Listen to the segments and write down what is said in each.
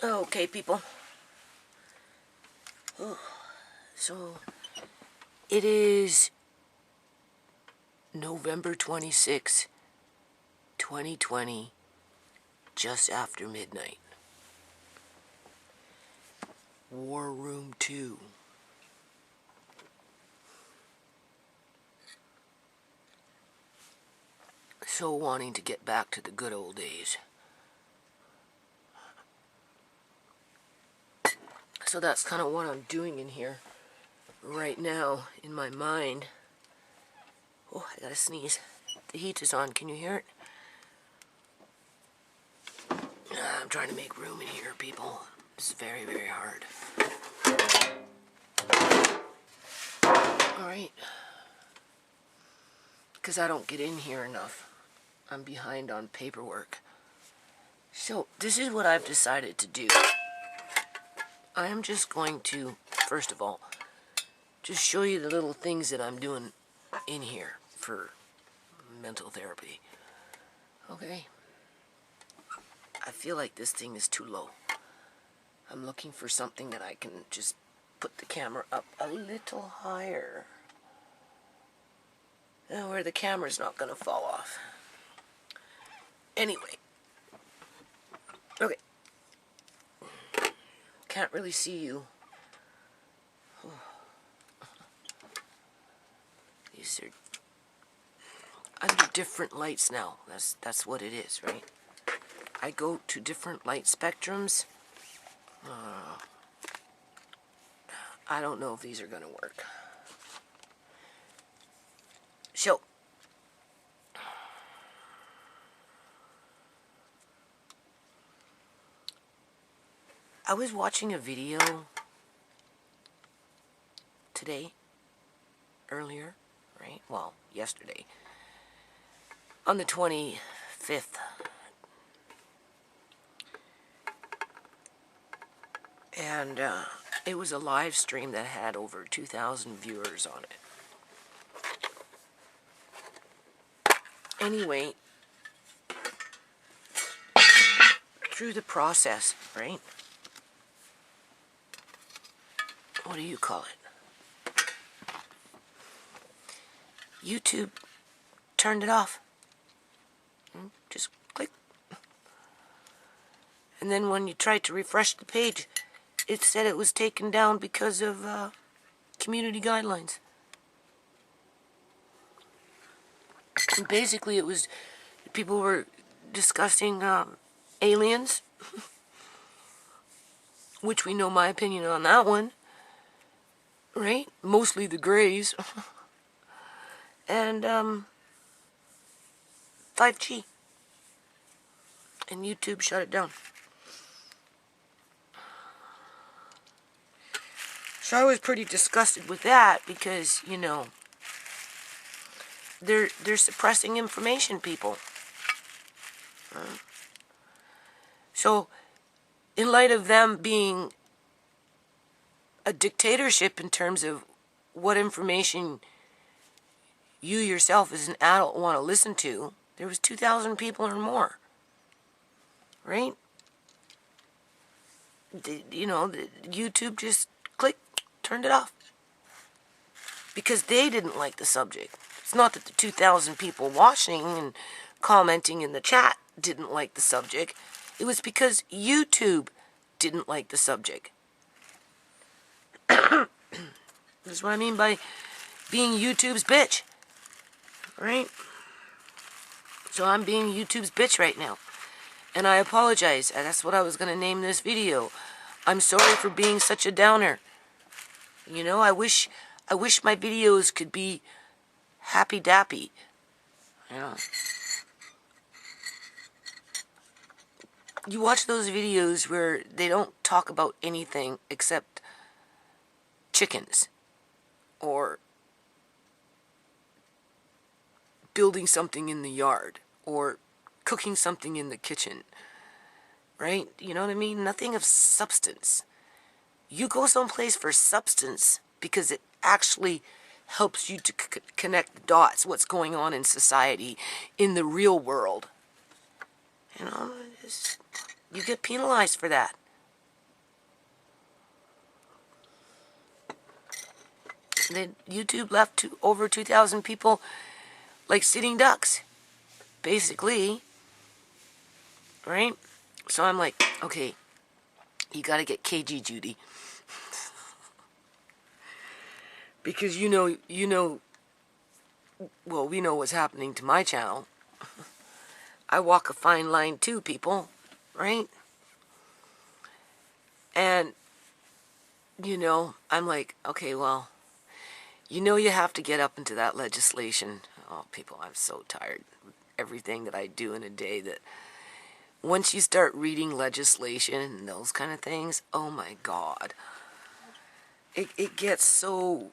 Okay, people. So, it is November 26, 2020, just after midnight. War Room 2. So wanting to get back to the good old days. So that's kind of what I'm doing in here right now in my mind. Oh, I gotta sneeze. The heat is on. Can you hear it? I'm trying to make room in here, people. It's very, very hard. Alright. Because I don't get in here enough. I'm behind on paperwork. So, this is what I've decided to do. I am just going to, first of all, just show you the little things that I'm doing in here for mental therapy. Okay? I feel like this thing is too low. I'm looking for something that I can just put the camera up a little higher. Where the camera's not going to fall off. Anyway. Okay. Can't really see you. These are under different lights now. That's what it is, right? I go to different light spectrums. I don't know if these are going to work. So, I was watching a video today, earlier, right? Well, yesterday, on the 25th. And it was a live stream that had over 2,000 viewers on it. Anyway, through the process, right? What do you call it? YouTube turned it off. Just click. And then when you tried to refresh the page, it said it was taken down because of community guidelines. And basically it was, people were discussing aliens, which we know my opinion on that one, right? Mostly the Greys. And 5G. And YouTube shut it down. So I was pretty disgusted with that because, you know, they're suppressing information, people. So, in light of them being a dictatorship in terms of what information you yourself as an adult want to listen to, there was 2,000 people or more, right? You know, YouTube just turned it off because they didn't like the subject. It's not that the 2,000 people watching and commenting in the chat didn't like the subject. It was because YouTube didn't like the subject. That's what I mean by being YouTube's bitch. Right? So I'm being YouTube's bitch right now. And I apologize. That's what I was going to name this video. I'm sorry for being such a downer. You know, I wish my videos could be happy-dappy. You know. You watch those videos where they don't talk about anything except chickens or building something in the yard or cooking something in the kitchen, right? You know what I mean? Nothing of substance. You go someplace for substance because it actually helps you to connect the dots, what's going on in society, in the real world. You know, you get penalized for that. Then YouTube left over 2,000 people like sitting ducks, basically, right? So I'm like, okay, you got to get KG, Judy. Because well, we know what's happening to my channel. I walk a fine line too, people, right? And, I'm like, okay, well, you have to get up into that legislation. Oh, people, I'm so tired of everything that I do in a day that once you start reading legislation and those kind of things, oh my God, it gets so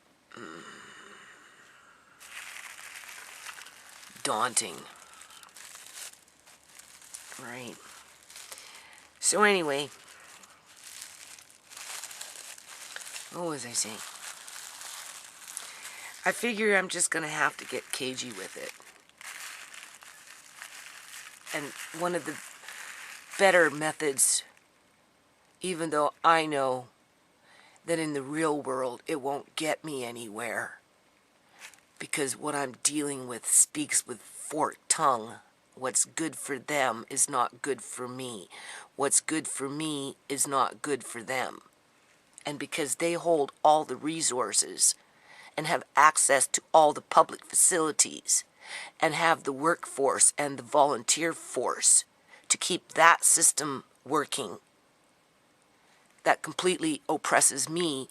daunting, right? So anyway, what was I saying? I figure I'm just going to have to get cagey with it. And one of the better methods, even though I know that in the real world it won't get me anywhere, because what I'm dealing with speaks with forked tongue. What's good for them is not good for me. What's good for me is not good for them. And because they hold all the resources and have access to all the public facilities and have the workforce and the volunteer force to keep that system working, that completely oppresses me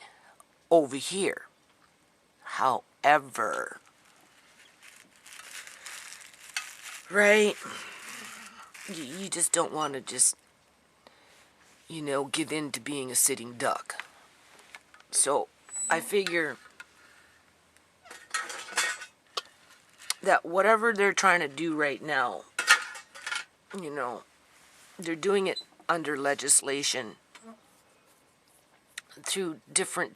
over here. However, right, you just don't want to just, give in to being a sitting duck. So I figure that whatever they're trying to do right now, they're doing it under legislation through different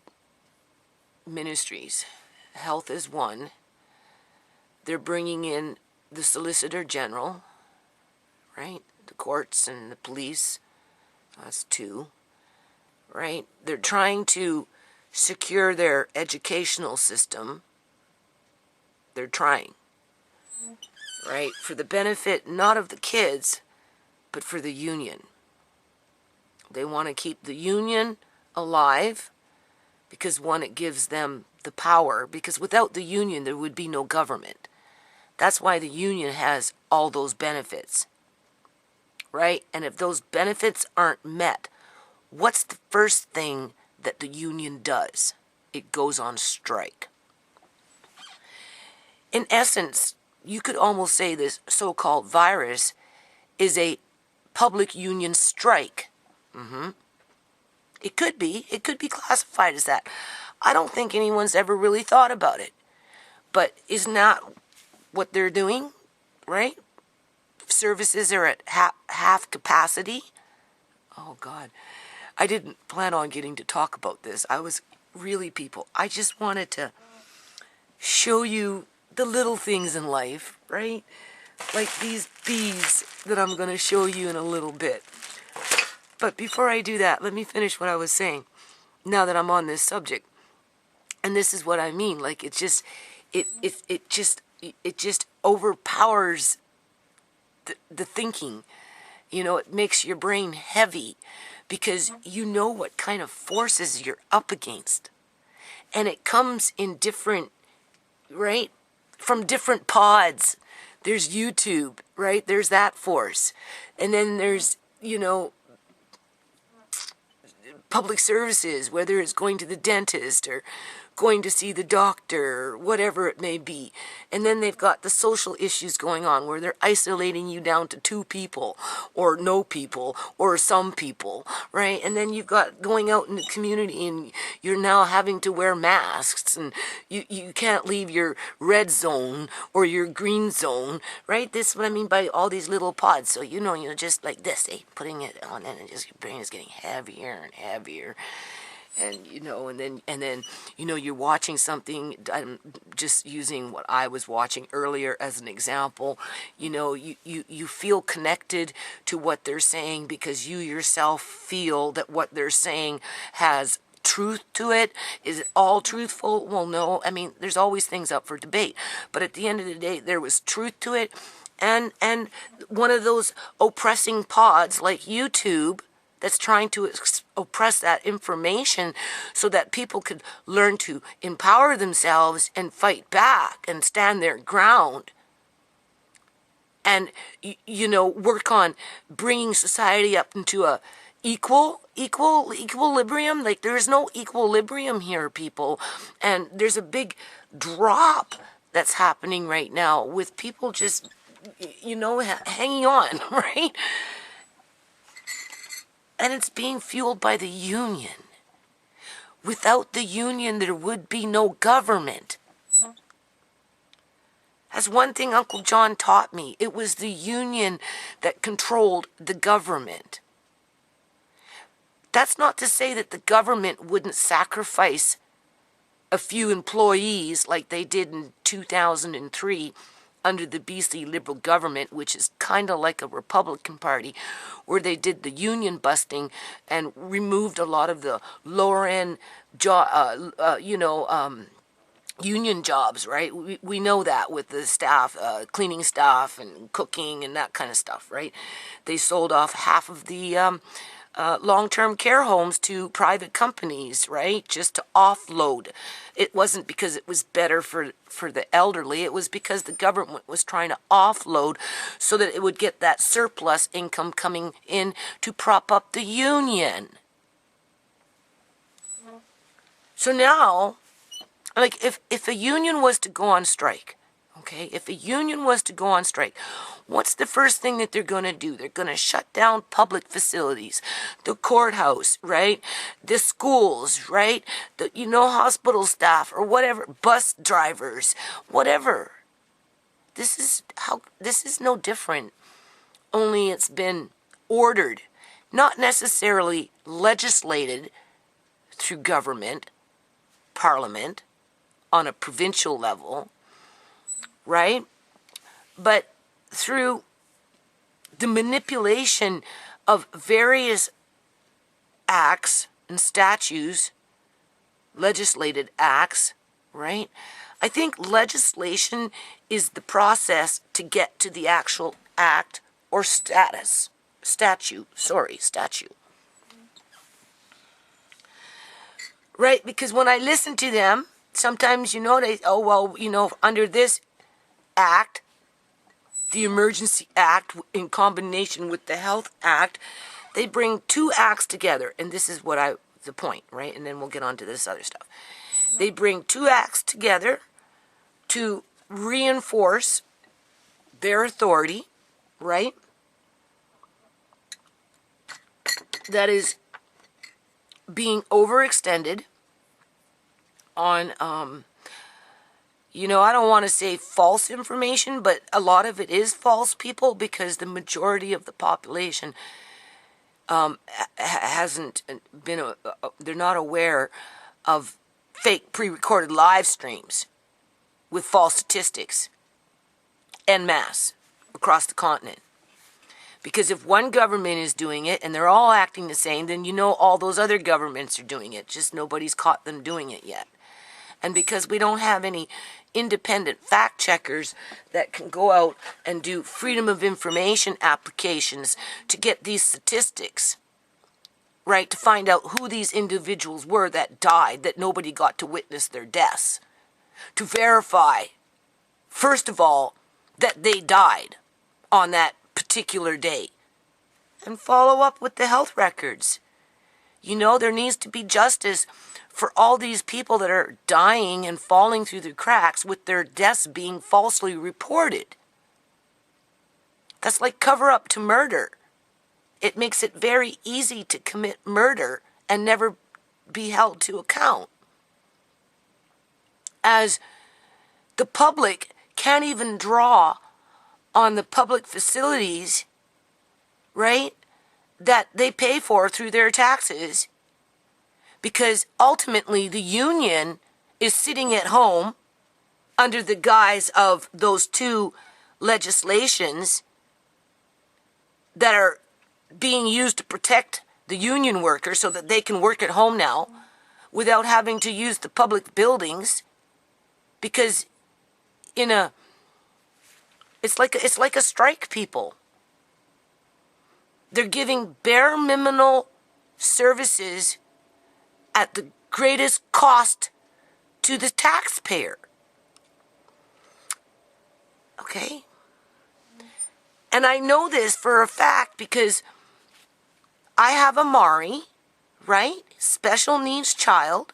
ministries. Health is one. They're bringing in the Solicitor General, right? The courts and the police. That's two, right? They're trying to secure their educational system. They're trying, right? For the benefit not of the kids, but for the union. They want to keep the union alive because, one, it gives them the power, because without the union there would be no government. That's why the union has all those benefits, right? And if those benefits aren't met, what's the first thing that the union does? It goes on strike. In essence, you could almost say this so-called virus is a public union strike. It could be classified as that. I don't think anyone's ever really thought about it. But isn't that what they're doing, right? Services are at half capacity. Oh, God. I didn't plan on getting to talk about this. I just wanted to show you the little things in life, right? Like these bees that I'm going to show you in a little bit. But before I do that, let me finish what I was saying, now that I'm on this subject. And this is what I mean. Like, it just overpowers the thinking. It makes your brain heavy because you know what kind of forces you're up against. And it comes in different, right, from different pods. There's YouTube, right? There's that force. And then there's, public services, whether it's going to the dentist or going to see the doctor or whatever it may be. And then they've got the social issues going on where they're isolating you down to 2 people or no people or some people, right? And then you've got going out in the community and you're now having to wear masks and you can't leave your red zone or your green zone, right? This is what I mean by all these little pods. So you're just like this, putting it on and just your brain is getting heavier and heavier. And and then you're watching something. I'm just using what I was watching earlier as an example. You feel connected to what they're saying because you yourself feel that what they're saying has truth to it? Is it all truthful? Well, no. I mean, there's always things up for debate. But at the end of the day, there was truth to it. And one of those oppressing pods like YouTube that's trying to oppress that information so that people could learn to empower themselves and fight back and stand their ground and, work on bringing society up into a equilibrium. Like, there is no equilibrium here, people. And there's a big drop that's happening right now with people just, hanging on, right? And it's being fueled by the union. Without the union, there would be no government. That's one thing Uncle John taught me. It was the union that controlled the government. That's not to say that the government wouldn't sacrifice a few employees like they did in 2003 under the BC Liberal government, which is kind of like a Republican Party, where they did the union busting and removed a lot of the lower end union jobs, right? We know that with the staff, cleaning staff and cooking and that kind of stuff, right? They sold off half of the long-term care homes to private companies, right? Just to offload. It wasn't because it was better for the elderly. It was because the government was trying to offload so that it would get that surplus income coming in to prop up the union. So now, like, if a union was to go on strike, okay, if a union was to go on strike, what's the first thing that they're going to do? They're going to shut down public facilities, the courthouse, right? The schools, right? The, hospital staff or whatever, bus drivers, whatever. This is no different. Only it's been ordered, not necessarily legislated through government, parliament, on a provincial level, right? But through the manipulation of various acts and statutes, legislated acts, right? I think legislation is the process to get to the actual act or statute. Right? Because when I listen to them, sometimes, they, under this act, the Emergency Act in combination with the Health Act, they bring two acts together. And this is the point, right? And then we'll get on to this other stuff. They bring two acts together to reinforce their authority, right? That is being overextended on, I don't want to say false information, but a lot of it is false, people, because the majority of the population hasn't been, they're not aware of fake pre-recorded live streams with false statistics en masse across the continent. Because if one government is doing it and they're all acting the same, then all those other governments are doing it. Just nobody's caught them doing it yet. And because we don't have any independent fact checkers that can go out and do freedom of information applications to get these statistics, right, to find out who these individuals were that died, that nobody got to witness their deaths, to verify, first of all, that they died on that particular day, and follow up with the health records. There needs to be justice for all these people that are dying and falling through the cracks with their deaths being falsely reported. That's like cover up to murder. It makes it very easy to commit murder and never be held to account. As the public can't even draw on the public facilities, right, that they pay for through their taxes, because ultimately the union is sitting at home under the guise of those two legislations that are being used to protect the union workers so that they can work at home now, without having to use the public buildings, because it's like a strike, people. They're giving bare minimum services at the greatest cost to the taxpayer. Okay? And I know this for a fact because I have a Mari, right? Special needs child.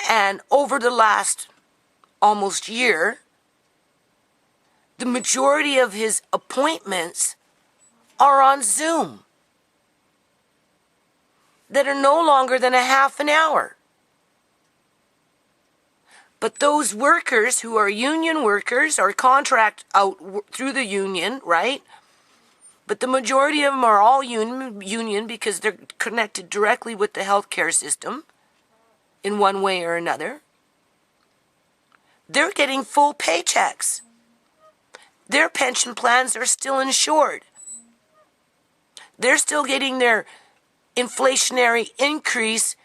And over the last almost year, the majority of his appointments are on Zoom that are no longer than a half an hour. But those workers who are union workers or contract out through the union, right? But the majority of them are all union because they're connected directly with the healthcare system in one way or another. They're getting full paychecks. Their pension plans are still insured. They're still getting their inflationary increase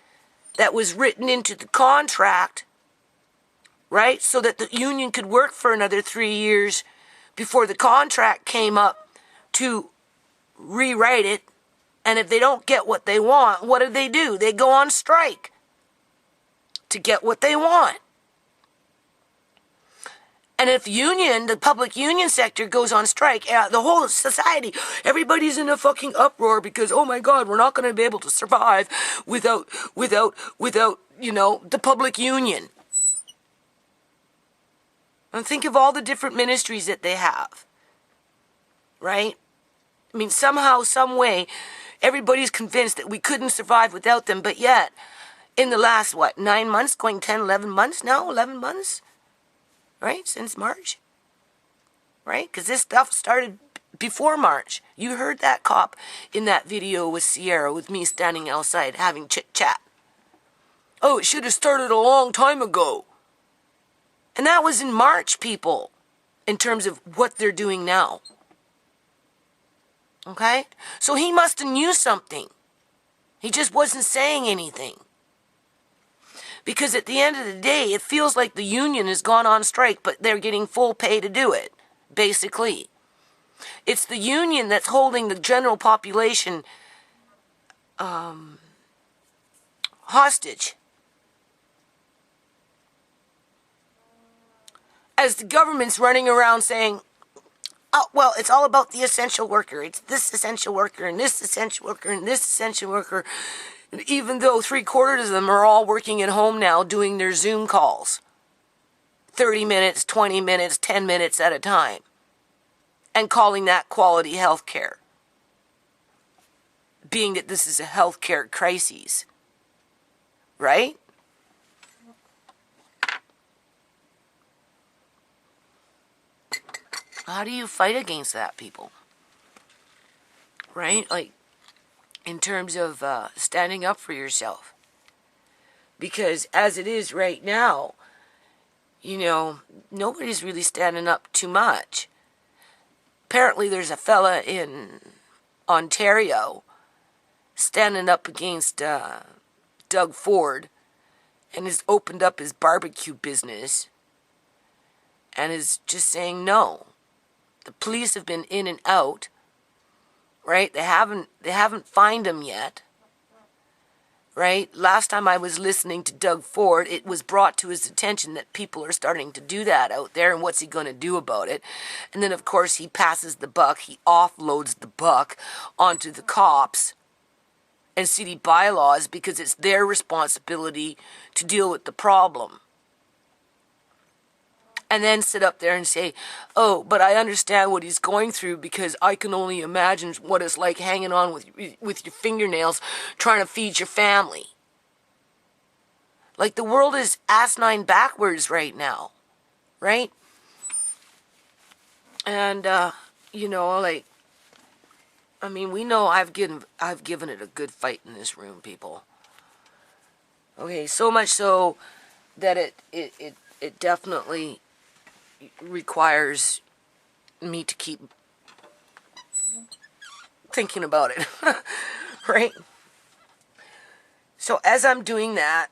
that was written into the contract, right? So that the union could work for another 3 years before the contract came up to rewrite it. And if they don't get what they want, what do? They go on strike to get what they want. And if the public union sector goes on strike, the whole society, everybody's in a fucking uproar because, oh my God, we're not going to be able to survive without, the public union. And think of all the different ministries that they have, right? I mean, somehow, some way, everybody's convinced that we couldn't survive without them, but yet, in the last, 9 months, going 10, 11 months now, 11 months? Right? Since March. Right? Because this stuff started before March. You heard that cop in that video with Ciera, with me standing outside having chit-chat. Oh, it should have started a long time ago. And that was in March, people, in terms of what they're doing now. Okay? So he must have knew something. He just wasn't saying anything. Because at the end of the day, it feels like the union has gone on strike, but they're getting full pay to do it, basically. It's the union that's holding the general population hostage. As the government's running around saying, oh, well, it's all about the essential worker. It's this essential worker and this essential worker and this essential worker. Even though 3/4 of them are all working at home now doing their Zoom calls. 30 minutes, 20 minutes, 10 minutes at a time. And calling that quality health care. Being that this is a healthcare crisis. Right? How do you fight against that, people? Right? Like, in terms of standing up for yourself. Because as it is right now, nobody's really standing up too much. Apparently there's a fella in Ontario standing up against Doug Ford and has opened up his barbecue business and is just saying no. The police have been in and out. Right? They haven't fined him yet. Right? Last time I was listening to Doug Ford, it was brought to his attention that people are starting to do that out there, and what's he going to do about it? And then, of course, he passes the buck. He offloads the buck onto the cops and city bylaws because it's their responsibility to deal with the problem. And then sit up there and say, oh, but I understand what he's going through because I can only imagine what it's like hanging on with your fingernails trying to feed your family. Like, the world is asinine backwards right now. Right? And, we know I've given it a good fight in this room, people. Okay, so much so that it definitely requires me to keep thinking about it. Right? So as I'm doing that,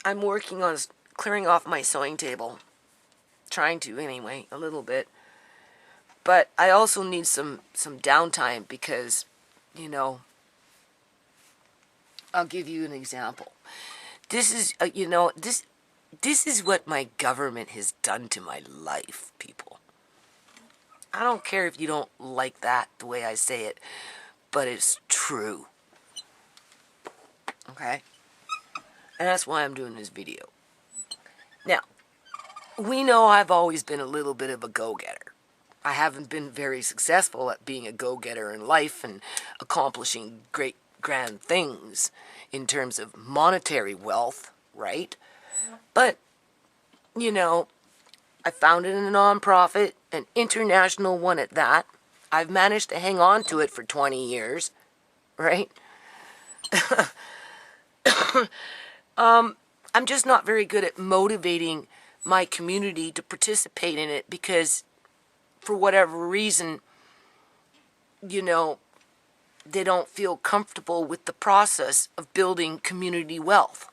I'm working on clearing off my sewing table. Trying to anyway, a little bit. But I also need some downtime because, you know, I'll give you an example. This is, this is what my government has done to my life, people. I don't care if you don't like that, the way I say it, but it's true. Okay? And that's why I'm doing this video. Now, we know I've always been a little bit of a go-getter. I haven't been very successful at being a go-getter in life and accomplishing great, grand things in terms of monetary wealth, right? But, you know, I founded a nonprofit, an international one at that. I've managed to hang on to it for 20 years, right? I'm just not very good at motivating my community to participate in it because, for whatever reason, you know, they don't feel comfortable with the process of building community wealth.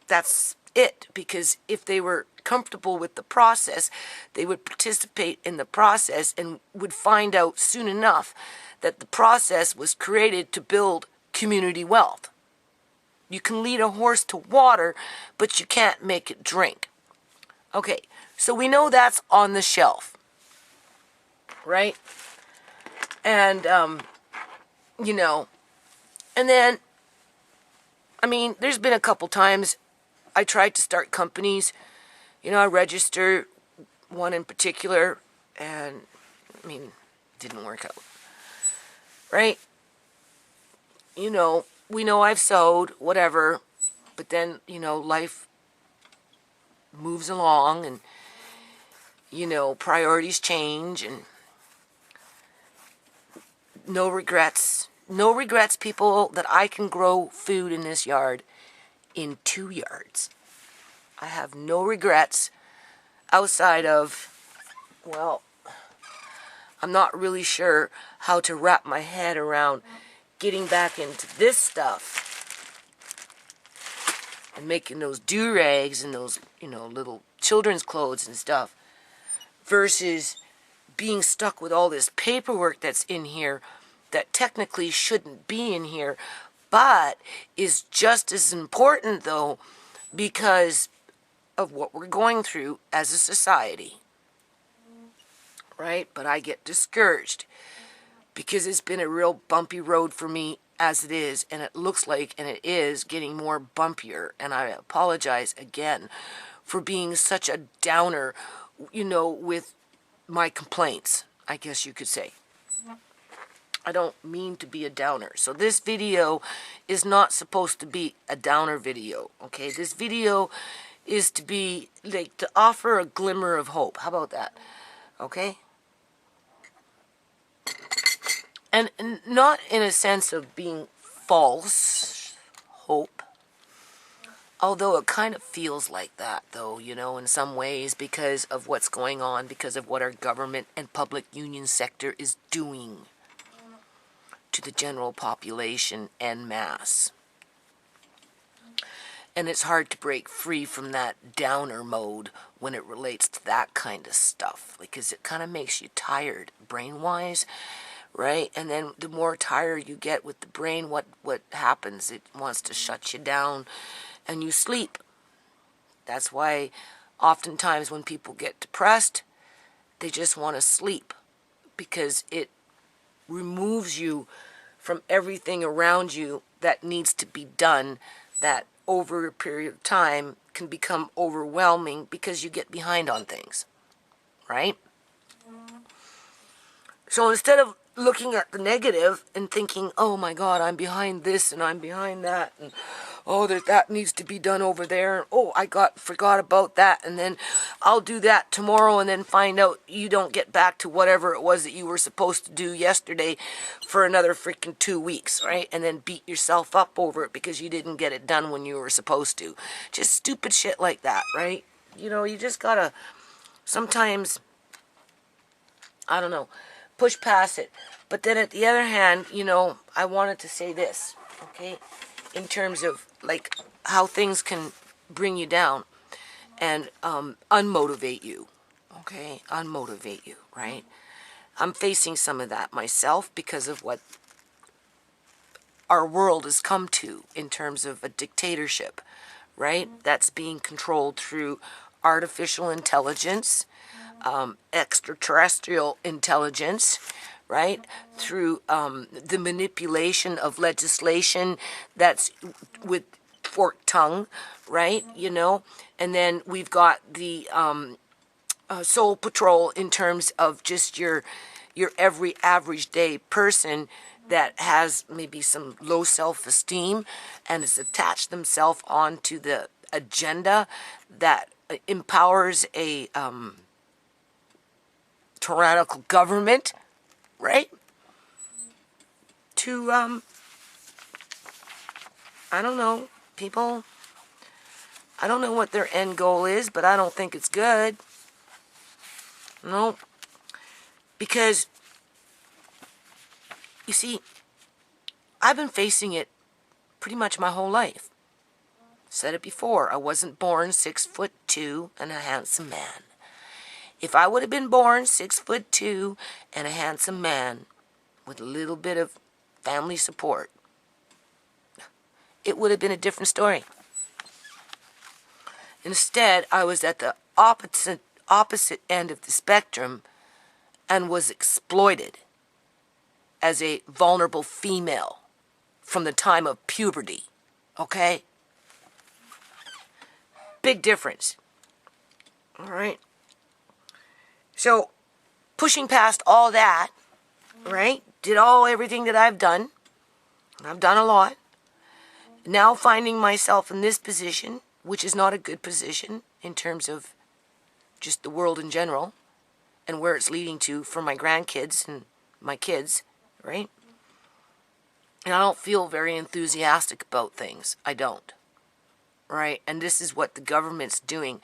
That's it, because if they were comfortable with the process, they would participate in the process and would find out soon enough that the process was created to build community wealth. You can lead a horse to water, but you can't make it drink. Okay, so we know that's on the shelf, right? And, you know, and then, I mean, there's been a couple times I tried to start companies. You know, I registered one in particular, and, I mean, it didn't work out, right? You know, we know I've sewed, whatever, but then, you know, life moves along and, you know, priorities change and no regrets. No regrets, people, that I can grow food in this yard in 2 yards. I have no regrets outside of, well, I'm not really sure how to wrap my head around getting back into this stuff and making those do-rags and those, you know, little children's clothes and stuff versus being stuck with all this paperwork that's in here that technically shouldn't be in here, but is just as important, though, because of what we're going through as a society, right? But I get discouraged because it's been a real bumpy road for me as it is, and it looks like, and it is, getting more bumpier, and I apologize again for being such a downer, you know, with my complaints, I guess you could say. I don't mean to be a downer. So this video is not supposed to be a downer video, okay? This video is to be, like, to offer a glimmer of hope. How about that? Okay? And not in a sense of being false hope. Although it kind of feels like that, though, you know, in some ways, because of what's going on, because of what our government and public union sector is doing to the general population en masse. And it's hard to break free from that downer mode when it relates to that kind of stuff, because it kind of makes you tired brain-wise, right? And then the more tired you get with the brain, what happens? It wants to shut you down and you sleep. That's why oftentimes when people get depressed, they just want to sleep, because it removes you from everything around you that needs to be done, that over a period of time can become overwhelming because you get behind on things, right? So instead of looking at the negative and thinking, oh my God, I'm behind this and I'm behind that, and oh, that needs to be done over there, and oh, I forgot about that, and then I'll do that tomorrow, and then find out you don't get back to whatever it was that you were supposed to do yesterday for another freaking 2 weeks, right? And then beat yourself up over it because you didn't get it done when you were supposed to. Just stupid shit like that, right? You know, you just gotta sometimes, I don't know, push past it. But then at the other hand, you know, I wanted to say this, okay, in terms of like how things can bring you down and unmotivate you, okay, unmotivate you, right? I'm facing some of that myself because of what our world has come to in terms of a dictatorship, right? That's being controlled through artificial intelligence, extraterrestrial intelligence, right? Through the manipulation of legislation that's with forked tongue, right? You know, and then we've got the soul patrol in terms of just your every average day person that has maybe some low self-esteem and has attached themselves onto the agenda that empowers a tyrannical government, right? To, I don't know, people, I don't know what their end goal is, but I don't think it's good. No, because, you see, I've been facing it pretty much my whole life. Said it before, I wasn't born 6'2" and a handsome man. If I would have been born 6'2" and a handsome man with a little bit of family support, it would have been a different story. Instead, I was at the opposite end of the spectrum and was exploited as a vulnerable female from the time of puberty, okay? Big difference, all right? So, pushing past all that, right, did everything that I've done, and I've done a lot, now finding myself in this position, which is not a good position in terms of just the world in general, and where it's leading to for my grandkids and my kids, right? And I don't feel very enthusiastic about things. I don't. Right? And this is what the government's doing.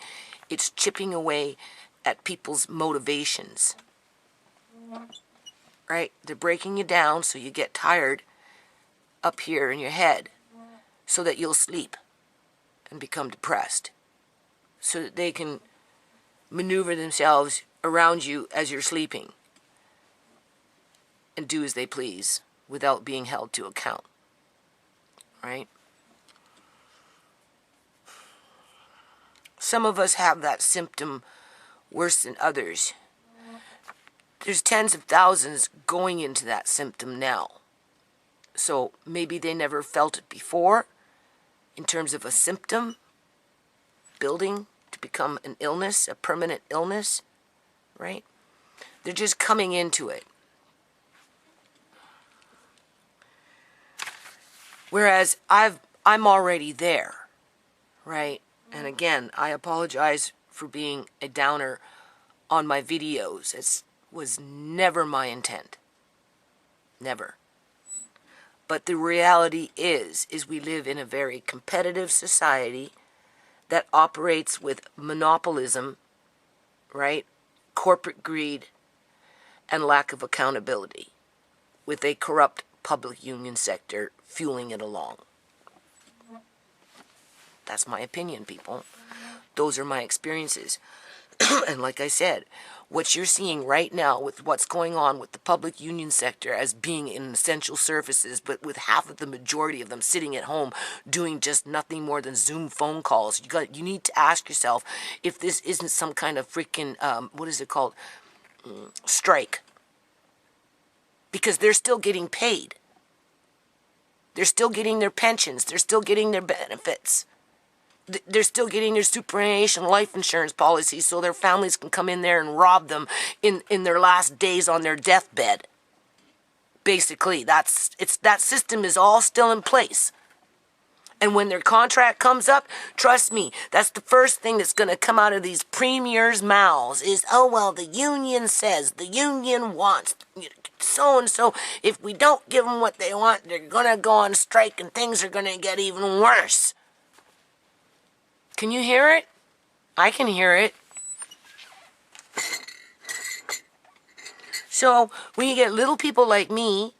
It's chipping away at people's motivations. Right? They're breaking you down so you get tired up here in your head so that you'll sleep and become depressed. So that they can maneuver themselves around you as you're sleeping and do as they please without being held to account. Right? Some of us have that symptom worse than others. There's tens of thousands going into that symptom now. So maybe they never felt it before in terms of a symptom building to become an illness, a permanent illness, right? They're just coming into it. Whereas I'm already there, right? And again, I apologize for being a downer on my videos. It was never my intent. Never. But the reality is we live in a very competitive society that operates with monopolism, right? Corporate greed and lack of accountability, with a corrupt public union sector fueling it along. That's my opinion, people. Those are my experiences. And like I said, what you're seeing right now with what's going on with the public union sector as being in essential services, but with half of the majority of them sitting at home doing just nothing more than Zoom phone calls, you need to ask yourself if this isn't some kind of freaking, what is it called, strike. Because they're still getting paid. They're still getting their pensions. They're still getting their benefits. They're still getting their superannuation life insurance policies so their families can come in there and rob them in their last days on their deathbed. Basically, that system is all still in place. And when their contract comes up, trust me, that's the first thing that's going to come out of these premiers' mouths is, oh, well, the union says, the union wants, so-and-so. If we don't give them what they want, they're going to go on strike and things are going to get even worse. Can you hear it? I can hear it. So when you get little people like me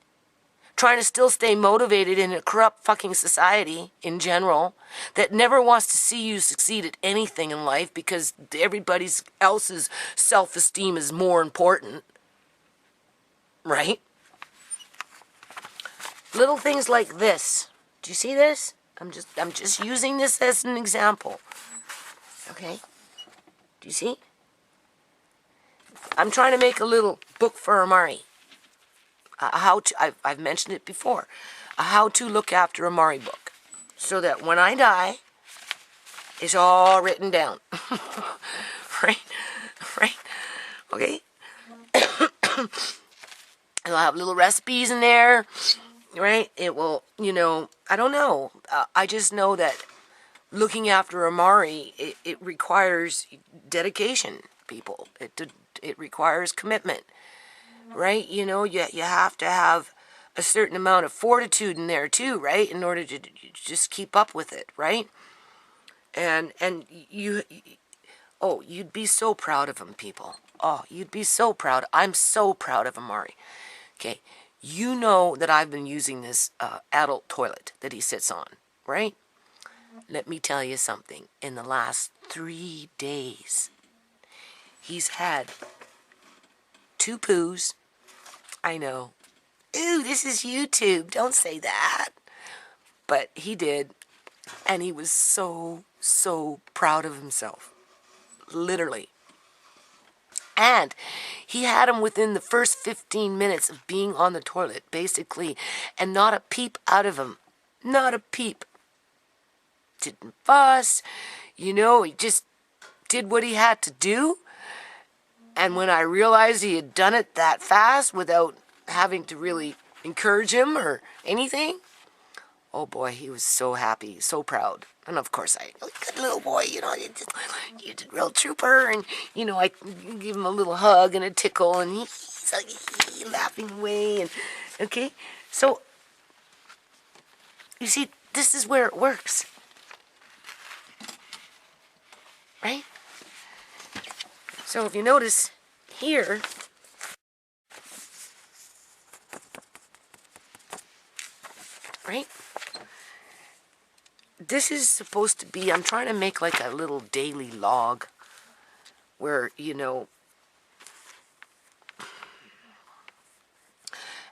trying to still stay motivated in a corrupt fucking society in general that never wants to see you succeed at anything in life because everybody else's self-esteem is more important, right? Little things like this. Do you see this? I'm just using this as an example. Okay? Do you see? I'm trying to make a little book for Amari. I've mentioned it before. A how to look after Amari book. So that when I die, it's all written down. Right? Right? Okay? It'll have little recipes in there. Right? It will, I don't know. I just know that looking after Amari, it requires dedication, people. It requires commitment. Right? You have to have a certain amount of fortitude in there too, right? In order to just keep up with it, right? And you'd be so proud of him, people. Oh, you'd be so proud. I'm so proud of Amari. Okay, you know that I've been using this adult toilet that he sits on, right? Let me tell you something. In the last 3 days, he's had 2 poos. I know. Ooh, this is YouTube. Don't say that. But he did. And he was so, so proud of himself. Literally. And he had him within the first 15 minutes of being on the toilet, basically. And not a peep out of him. Not a peep. Didn't fuss. He just did what he had to do. And when I realized he had done it that fast without having to really encourage him or anything, oh boy, he was so happy, so proud. And of course, good little boy, you're a real trooper. And, I give him a little hug and a tickle, and he's like, laughing away. And okay, so, you see, this is where it works. Right? So if you notice here, right? This is supposed to be, I'm trying to make like a little daily log where,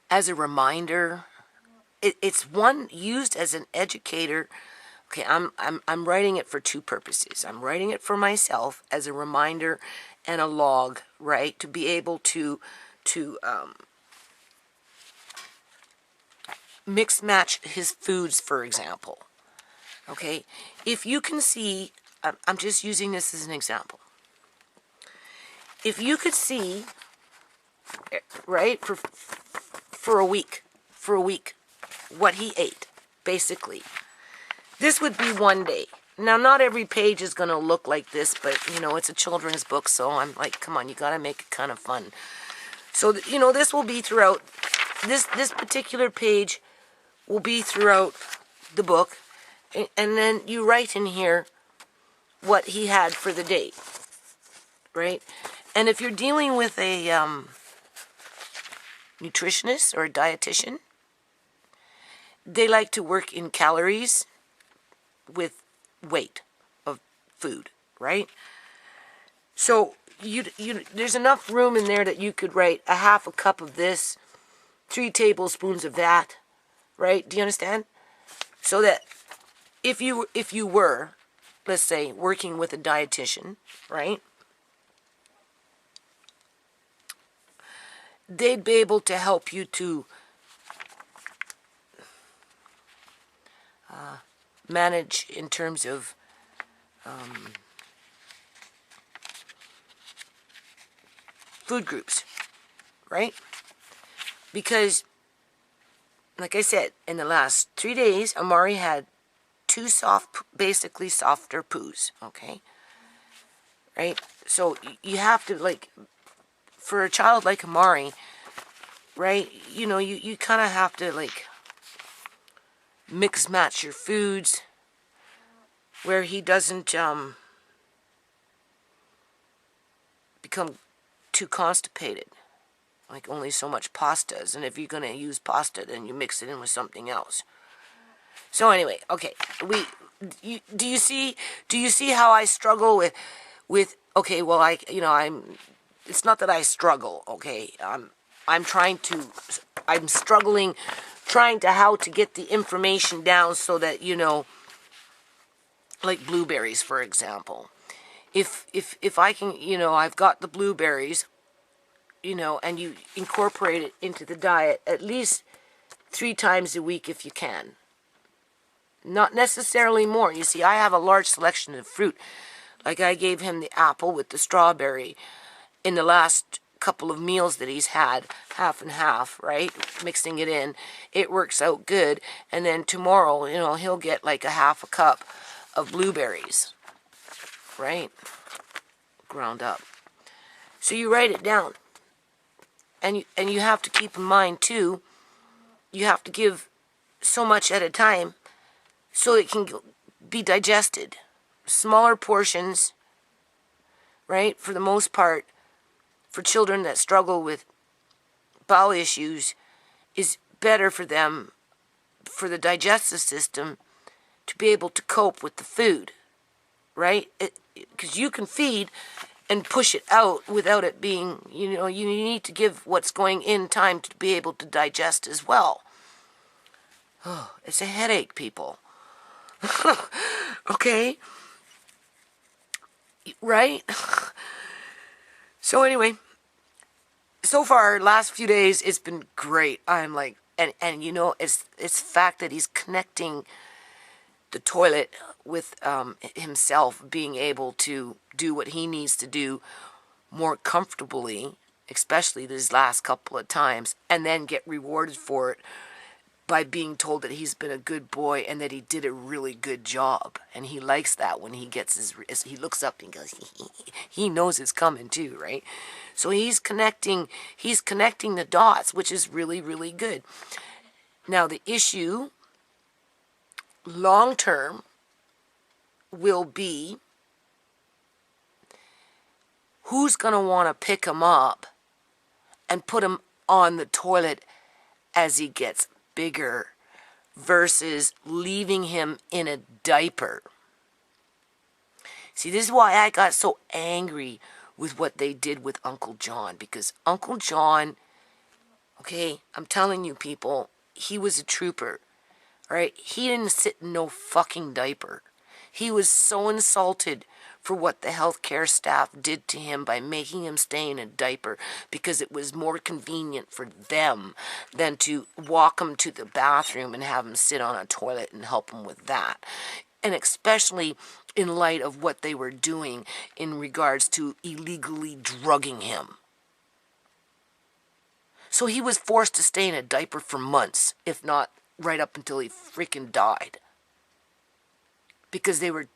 as a reminder, it's one used as an educator. Okay, I'm writing it for 2 purposes. I'm writing it for myself as a reminder and a log, right? To be able to mix match his foods, for example. Okay, if you can see, I'm just using this as an example. If you could see, right, for a week, what he ate, basically. This would be one day. Now, not every page is going to look like this, but, it's a children's book, so I'm like, come on, you got to make it kind of fun. So, this will be throughout, this particular page will be throughout the book, and then you write in here what he had for the day, right? And if you're dealing with a nutritionist or a dietitian, they like to work in calories with weight of food, right? So there's enough room in there that you could write a half a cup of this, 3 tablespoons of that, right? Do you understand? So that if you were, let's say, working with a dietitian, right? They'd be able to help you to manage in terms of food groups, right? Because, like I said, in the last 3 days, Amari had 2 basically softer poos, okay? Right? So you have to, like, for a child like Amari, right, you kind of have to, like, mix match your foods where he doesn't become too constipated, Like only so much pastas, and if you're going to use pasta, then you mix it in with something else. So anyway, okay, do you see how I struggle with okay, well, it's not that I struggle, okay, I'm struggling trying to how to get the information down so that, like blueberries, for example. If I can, I've got the blueberries, and you incorporate it into the diet at least 3 times a week if you can. Not necessarily more. You see, I have a large selection of fruit. Like I gave him the apple with the strawberry in the last couple of meals that he's had, half and half, right? Mixing it in. It works out good. And then tomorrow, he'll get like a half a cup of blueberries, right? Ground up. So you write it down. And you have to keep in mind, too, you have to give so much at a time so it can be digested. Smaller portions, right, for the most part, for children that struggle with bowel issues, is better for them, for the digestive system, to be able to cope with the food, right? Because you can feed and push it out without it being, you need to give what's going in time to be able to digest as well. Oh, it's a headache, people. Okay? Right? So anyway, so far, last few days, it's been great. I'm like, and it's the fact that he's connecting the toilet with himself being able to do what he needs to do more comfortably, especially these last couple of times, and then get rewarded for it by being told that he's been a good boy and that he did a really good job. And he likes that when he gets he looks up and goes, he knows it's coming too, right? So he's connecting the dots, which is really, really good. Now the issue long term will be who's going to want to pick him up and put him on the toilet as he gets bigger versus leaving him in a diaper. See, this is why I got so angry with what they did with Uncle John, because Uncle John, okay, I'm telling you people, he was a trooper, right? He didn't sit in no fucking diaper. He was so insulted for what the healthcare staff did to him by making him stay in a diaper because it was more convenient for them than to walk him to the bathroom and have him sit on a toilet and help him with that. And especially in light of what they were doing in regards to illegally drugging him. So he was forced to stay in a diaper for months, if not right up until he freaking died. Because they were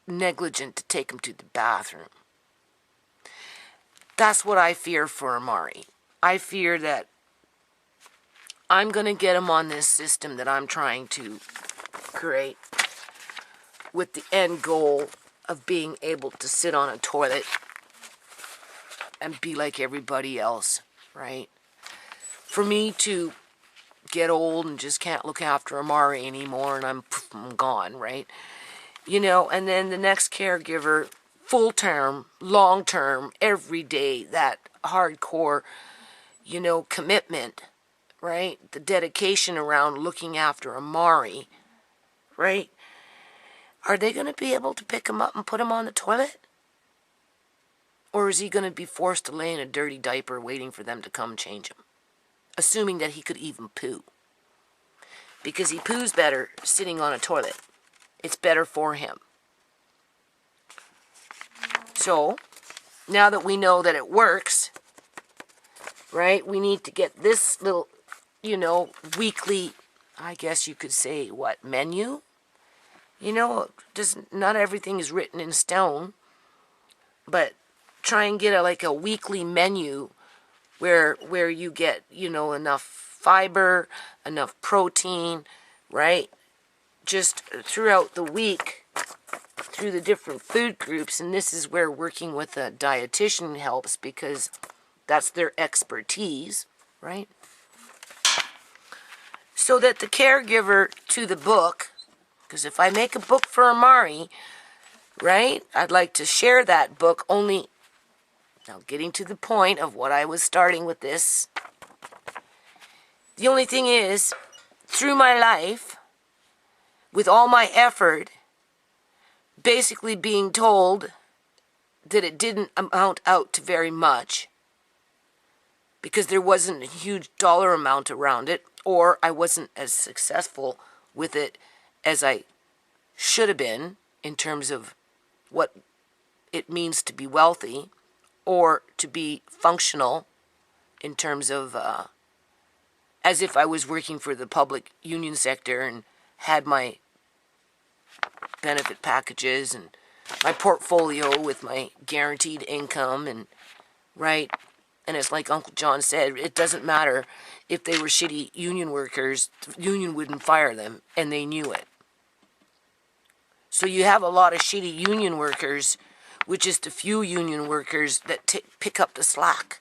negligent to take him to the bathroom. That's what I fear for Amari. I fear that I'm going to get him on this system that I'm trying to create with the end goal of being able to sit on a toilet and be like everybody else, right? For me to get old and just can't look after Amari anymore and I'm gone, right? And then the next caregiver, full-term, long-term, every day, that hardcore, commitment, right? The dedication around looking after Amari, right? Are they going to be able to pick him up and put him on the toilet? Or is he going to be forced to lay in a dirty diaper waiting for them to come change him? Assuming that he could even poo. Because he poos better sitting on a toilet. It's better for him. So, now that we know that it works, right, we need to get this little, weekly, I guess you could say, menu? Not everything is written in stone, but try and get a weekly menu where you get, enough fiber, enough protein, right? Just throughout the week, through the different food groups, and this is where working with a dietitian helps, because That's their expertise, right? So that the caregiver to the book, because if I make a book for Amari, right, I'd like to share that book only. Now, getting to the point of what I was starting with this, the only thing is, through my life, with all my effort, basically being told that it didn't amount out to very much because there wasn't a huge dollar amount around it, or I wasn't as successful with it as I should have been in terms of what it means to be wealthy or to be functional in terms of as if I was working for the public union sector and had my benefit packages and my portfolio with my guaranteed income, and right, and it's like Uncle John said, it doesn't matter if they were shitty union workers, the union wouldn't fire them, and they knew it. So you have a lot of shitty union workers with just a few union workers that pick up the slack.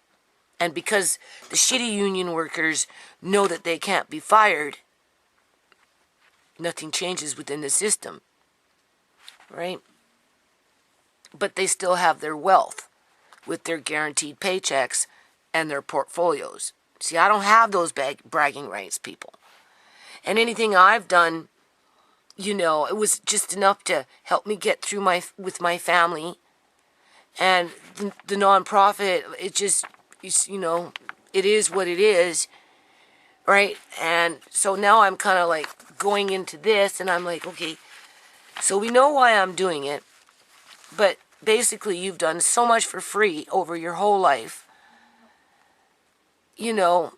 And because the shitty union workers know that they can't be fired, nothing changes within the system, right? But they still have their wealth with their guaranteed paychecks and their portfolios. See, I don't have those bragging rights, people. And anything I've done, you know, it was just enough to help me get through with my family. And the nonprofit, it just, you know, it is what it is, right? And so now I'm kind of like going into this, and I'm like, okay, so we know why I'm doing it, but basically you've done so much for free over your whole life. You know,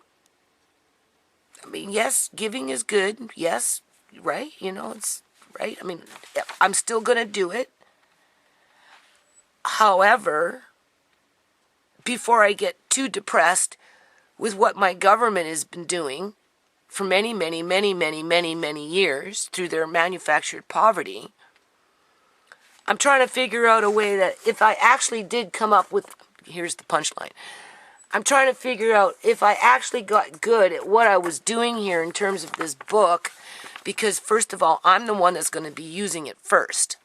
I mean, yes, giving is good, yes, right? You know, it's right. I mean, I'm still going to do it. However, before I get too depressed with what my government has been doing for many years through their manufactured poverty, I'm trying to figure out a way that if I actually did come up with, here's the punchline, I'm trying to figure out if I actually got good at what I was doing here in terms of this book, because first of all, I'm the one that's going to be using it first,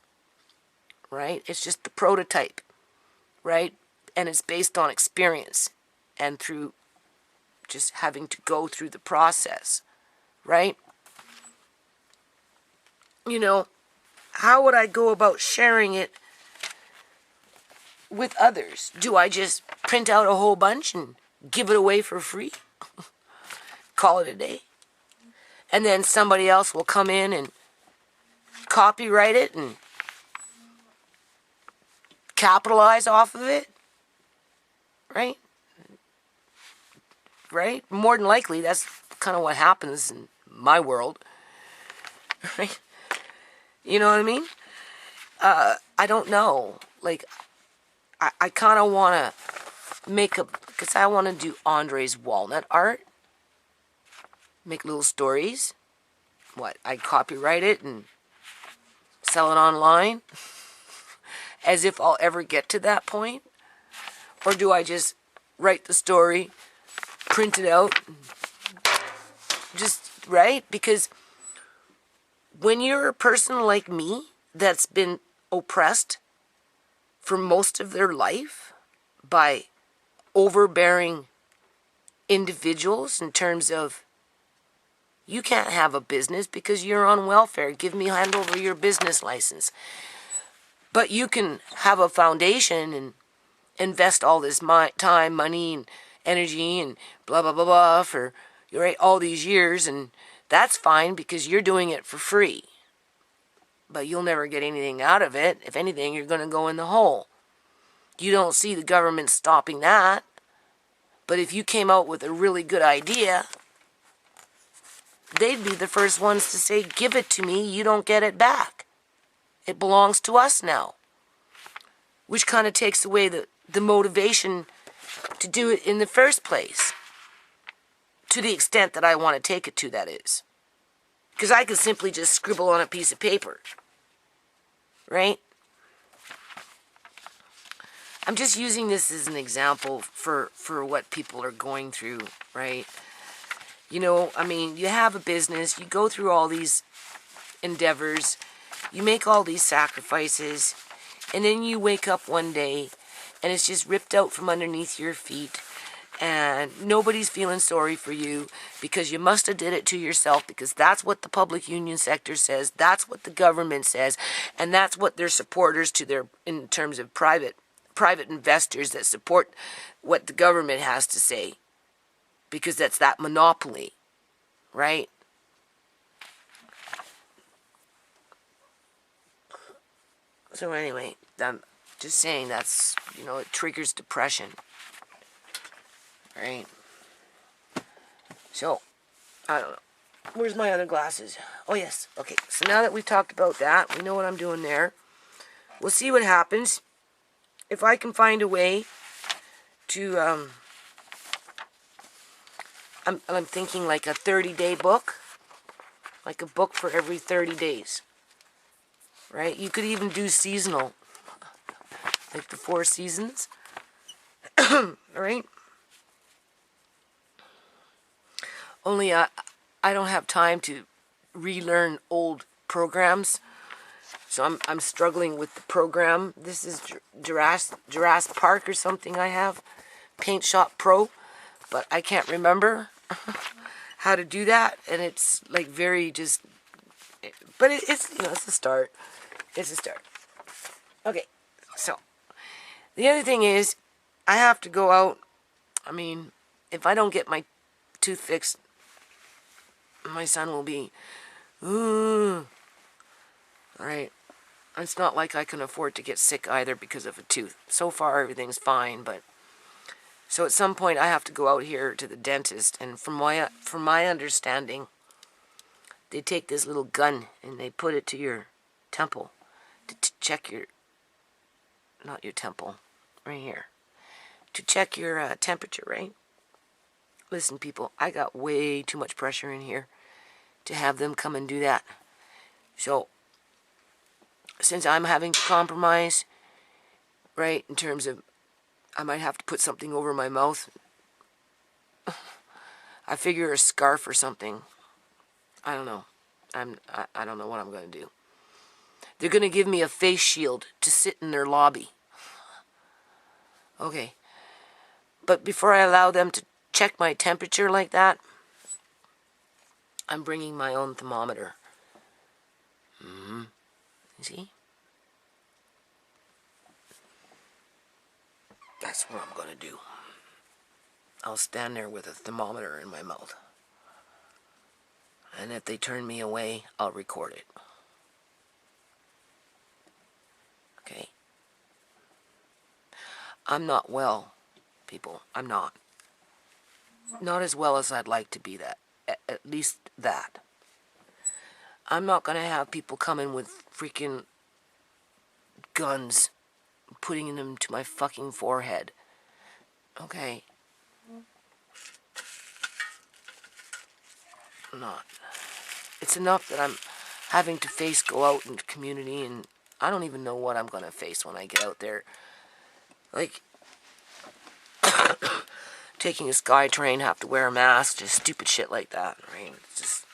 right? It's just the prototype, right? And it's based on experience and through just having to go through the process, right? You know, how would I go about sharing it with others? Do I just print out a whole bunch and give it away for free? Call it a day? And then somebody else will come in and copyright it and capitalize off of it? Right? Right? More than likely, that's kind of what happens in my world. Right? You know what I mean? I don't know. Like, I kind of want to make because I want to do Andre's walnut art. Make little stories. What? I copyright it and sell it online? As if I'll ever get to that point? Or do I just write the story, print it out, just, right? Because when you're a person like me that's been oppressed for most of their life by overbearing individuals in terms of, you can't have a business because you're on welfare. Hand over your business license. But you can have a foundation and invest all this time, money, and energy, and blah, blah, blah, blah, for all these years, and that's fine because you're doing it for free. But you'll never get anything out of it. If anything, you're going to go in the hole. You don't see the government stopping that. But if you came out with a really good idea, they'd be the first ones to say, give it to me, you don't get it back. It belongs to us now. Which kind of takes away the motivation to do it in the first place. To the extent that I want to take it to, that is. Because I could simply just scribble on a piece of paper. Right? I'm just using this as an example for what people are going through, right? You know, I mean, you have a business, you go through all these endeavors, you make all these sacrifices, and then you wake up one day and it's just ripped out from underneath your feet, and nobody's feeling sorry for you because you must have did it to yourself, because that's what the public union sector says, that's what the government says, and that's what their supporters to their, in terms of private investors that support what the government has to say, because that's that monopoly, right? So anyway, I'm just saying that's, you know, it triggers depression, right? So, I don't know. Where's my other glasses? Oh, yes. Okay, so now that we've talked about that, we know what I'm doing there. We'll see what happens. If I can find a way to, I'm thinking like a 30-day book. Like a book for every 30 days. Right? You could even do seasonal. Like the 4 seasons. Right? Only I don't have time to relearn old programs. So I'm struggling with the program. This is Jurassic Park or something I have. Paint Shop Pro. But I can't remember how to do that. And it's like very just... But it's, you know, it's a start. It's a start. Okay. So, the other thing is, I have to go out. I mean, if I don't get my tooth fixed, my son will be, alright. It's not like I can afford to get sick either because of a tooth. So far, everything's fine, but... So at some point, I have to go out here to the dentist, and from my understanding, they take this little gun, and they put it to your temple to check your... Not your temple. Right here. To check your temperature, right? Listen, people, I got way too much pressure in here to have them come and do that. So, since I'm having to compromise, right, in terms of I might have to put something over my mouth, I figure a scarf or something. I don't know. I don't know what I'm going to do. They're going to give me a face shield to sit in their lobby. Okay. But before I allow them to check my temperature like that, I'm bringing my own thermometer. You see? That's what I'm going to do. I'll stand there with a thermometer in my mouth. And if they turn me away, I'll record it. Okay? I'm not well, people. I'm not. Not as well as I'd like to be that. At least that. I'm not going to have people coming with freaking guns, putting them to my fucking forehead. Okay? I'm not. It's enough that I'm having to go out in the community, and I don't even know what I'm going to face when I get out there. Like, taking a SkyTrain, have to wear a mask, just stupid shit like that, right? It's just...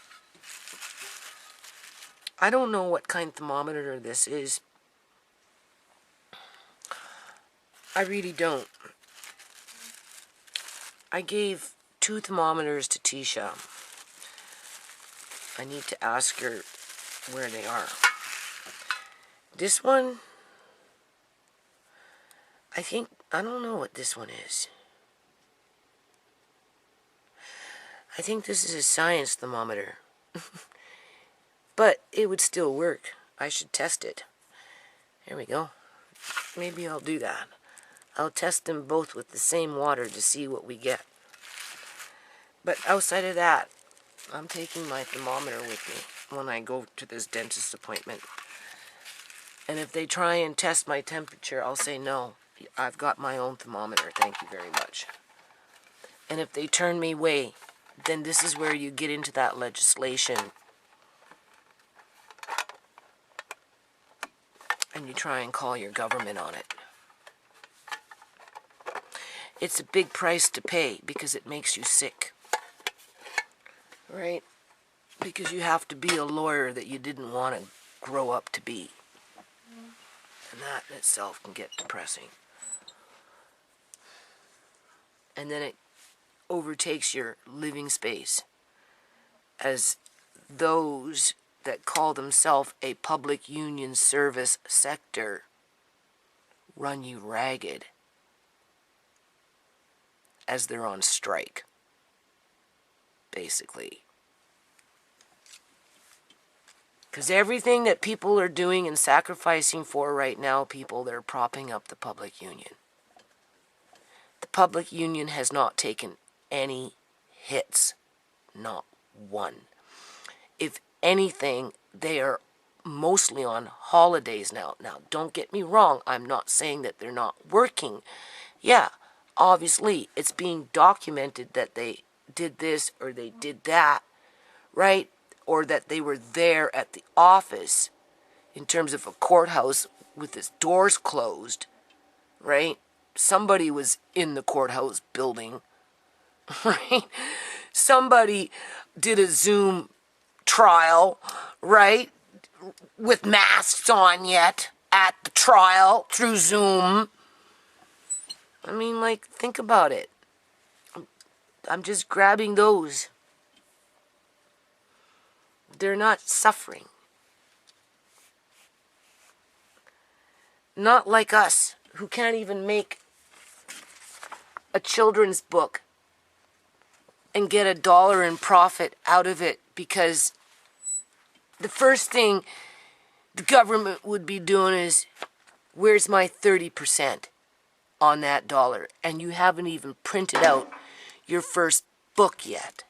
I don't know what kind of thermometer this is. I really don't. I gave 2 thermometers to Tisha. I need to ask her where they are. This one, I don't know what this one is. I think this is a science thermometer. But it would still work. I should test it. There we go. Maybe I'll do that. I'll test them both with the same water to see what we get. But outside of that, I'm taking my thermometer with me when I go to this dentist appointment. And if they try and test my temperature, I'll say no. I've got my own thermometer. Thank you very much. And if they turn me away, then this is where you get into that legislation. And you try and call your government on it. it's a big price to pay because it makes you sick. Right? Because you have to be a lawyer that you didn't want to grow up to be. And that in itself can get depressing. And then it overtakes your living space as those that call themselves a public union service sector run you ragged as they're on strike, basically. Because everything that people are doing and sacrificing for right now, people, they're propping up the public union. The public union has not taken any hits, not one. If anything, they are mostly on holidays now. Now, don't get me wrong, I'm not saying that they're not working. Yeah, obviously, it's being documented that they did this or they did that, right? Or that they were there at the office in terms of a courthouse with its doors closed, right? Somebody was in the courthouse building, right? Somebody did a Zoom trial, right? With masks on yet at the trial through Zoom. I mean, like, think about it. I'm just grabbing those. They're not suffering. Not like us, who can't even make a children's book and get $1 in profit out of it, because the first thing the government would be doing is, where's my 30% on that dollar? And you haven't even printed out your first book yet.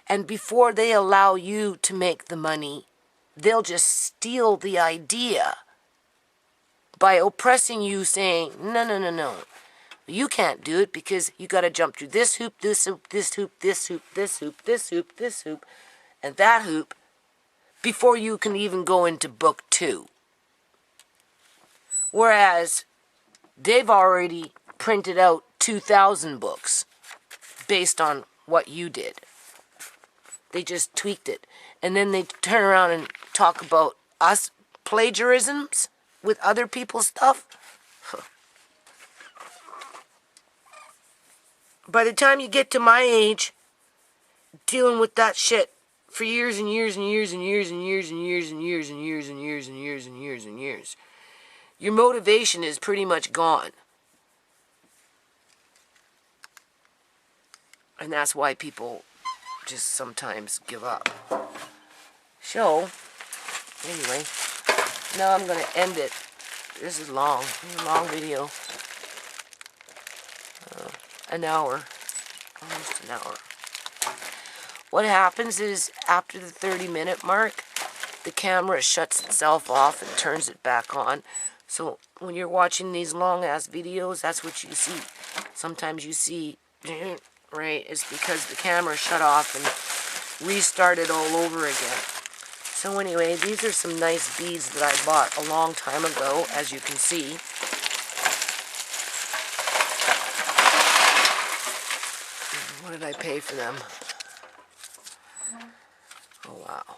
And before they allow you to make the money, they'll just steal the idea by oppressing you, saying, no, no, no, no. You can't do it because you got to jump through this hoop, this hoop, this hoop, this hoop, this hoop, this hoop, this hoop, and that hoop before you can even go into book 2. Whereas they've already printed out 2,000 books based on what you did. They just tweaked it. And then they turn around and talk about us plagiarisms with other people's stuff. By the time you get to my age, dealing with that shit for years and years and years and years and years and years and years and years and years and years and years and years, your motivation is pretty much gone. And that's why people just sometimes give up. So, anyway, now I'm going to end it. This is long. This is a long video. An hour. Almost an hour. What happens is, after the 30-minute mark, the camera shuts itself off and turns it back on. So, when you're watching these long-ass videos, that's what you see. Sometimes you see, right, it's because the camera shut off and restarted all over again. So anyway, these are some nice beads that I bought a long time ago, as you can see. What did I pay for them? Oh wow.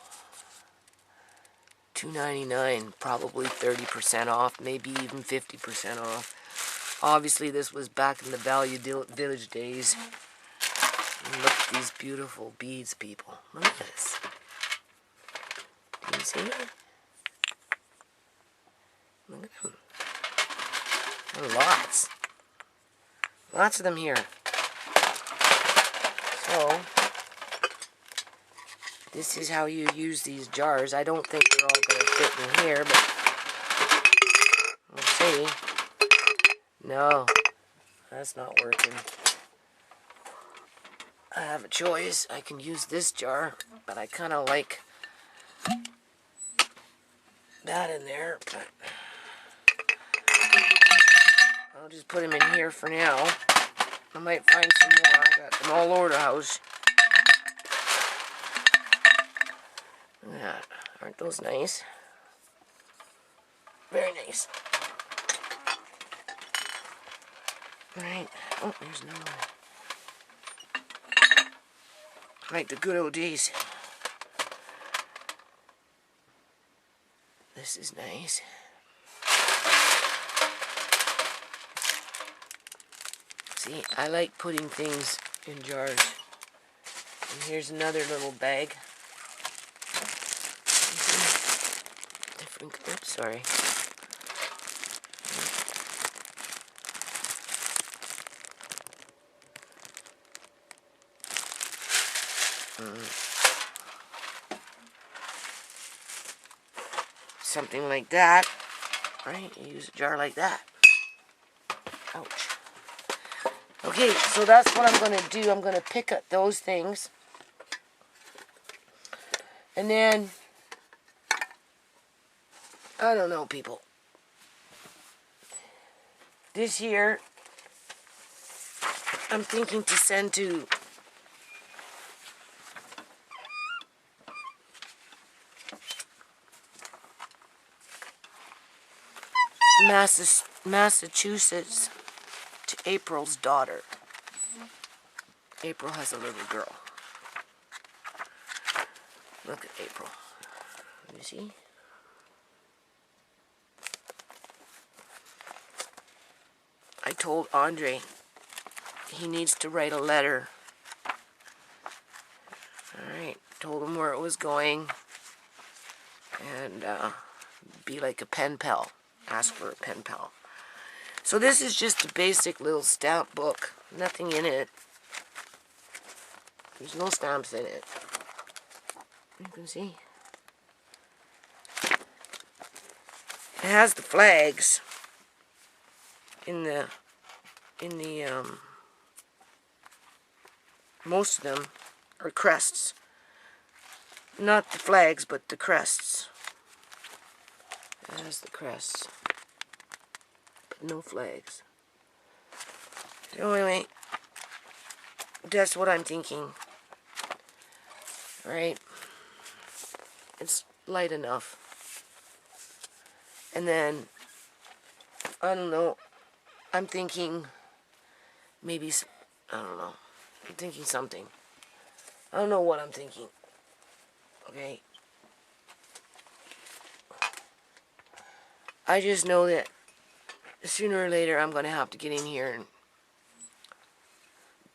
$2.99, probably 30% off, maybe even 50% off. Obviously this was back in the Value Village days. And look at these beautiful beads, people. Look at this. Do you see it? Look at them. There are lots. Lots of them here. So, this is how you use these jars. I don't think they're all going to fit in here, but we'll see. No, that's not working. I have a choice. I can use this jar, but I kind of like that in there. But I'll just put them in here for now. I might find some more. I got them all over the house. Look at that. Aren't those nice? Very nice. Right. Oh, there's no one. Like the good old days. This is nice. See, I like putting things in jars. And here's another little bag. Different, oops, sorry. Something like that. Right? You use a jar like that. Ouch. Okay, so that's what I'm going to do. I'm going to pick up those things. And then, I don't know, people. This here, I'm thinking to send to Massachusetts to April's daughter. April has a little girl. Look at April. Let me see. I told Andre he needs to write a letter. Alright, told him where it was going. And be like a pen pal. Ask for a pen pal. So this is just a basic little stamp book. Nothing in it. There's no stamps in it. You can see. It has the flags in the most of them are crests. Not the flags, but the crests. It has the crests. But no flags. So anyway, that's what I'm thinking. Right? It's light enough. And then, I don't know, I'm thinking maybe, I don't know, I'm thinking something. I don't know what I'm thinking. Okay? I just know that sooner or later I'm going to have to get in here and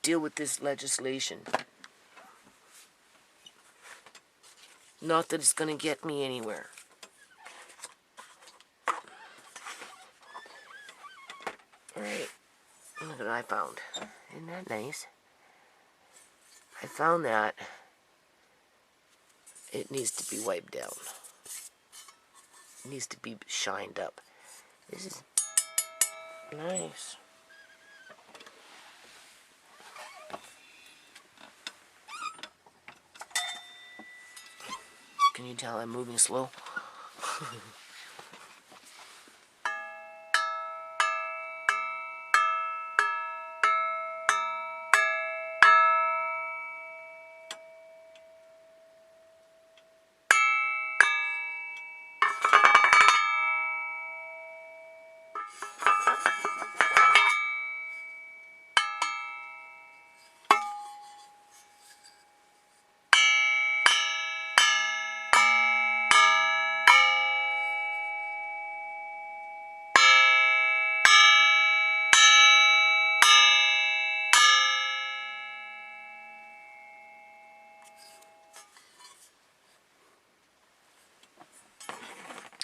deal with this legislation. Not that it's going to get me anywhere. Alright, look what I found. Isn't that nice? I found that it needs to be wiped down. It needs to be shined up. This is nice. Can you tell I'm moving slow?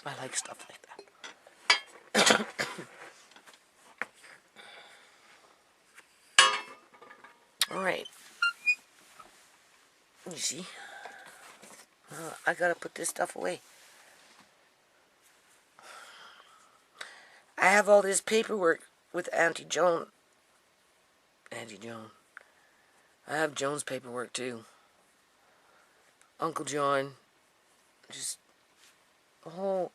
I like stuff like that. Alright. You see? I gotta put this stuff away. I have all this paperwork with Auntie Joan. Auntie Joan. I have Joan's paperwork too. Uncle John. Just I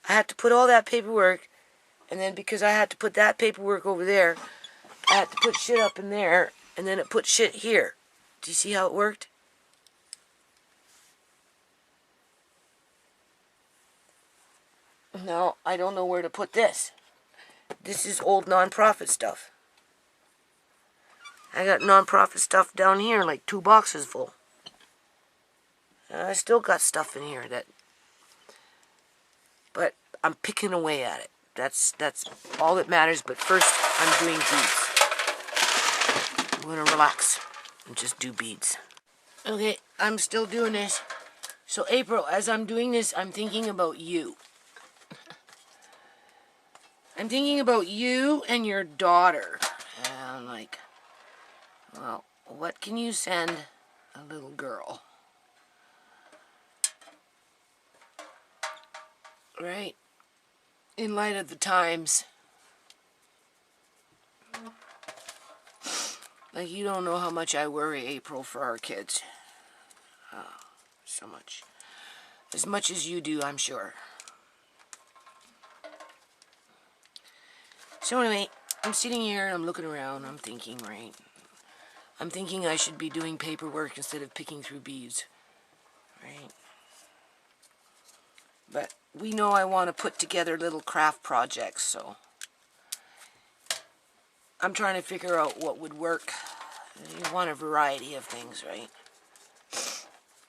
had to put all that paperwork, and then because I had to put that paperwork over there, I had to put shit up in there, and then it put shit here. Do you see how it worked? Now, I don't know where to put this. This is old non-profit stuff. I got nonprofit stuff down here, like 2 boxes full. I still got stuff in here but I'm picking away at it. That's all that matters. But first, I'm doing beads. I'm gonna relax and just do beads. Okay, I'm still doing this. So April, as I'm doing this, I'm thinking about you. I'm thinking about you and your daughter. And I'm like, well, what can you send a little girl? Right? In light of the times. Like, you don't know how much I worry, April, for our kids. Oh, so much. As much as you do, I'm sure. So anyway, I'm sitting here and I'm looking around. I'm thinking, right? I'm thinking I should be doing paperwork instead of picking through beads. Right? But we know I want to put together little craft projects, so I'm trying to figure out what would work. You want a variety of things, right?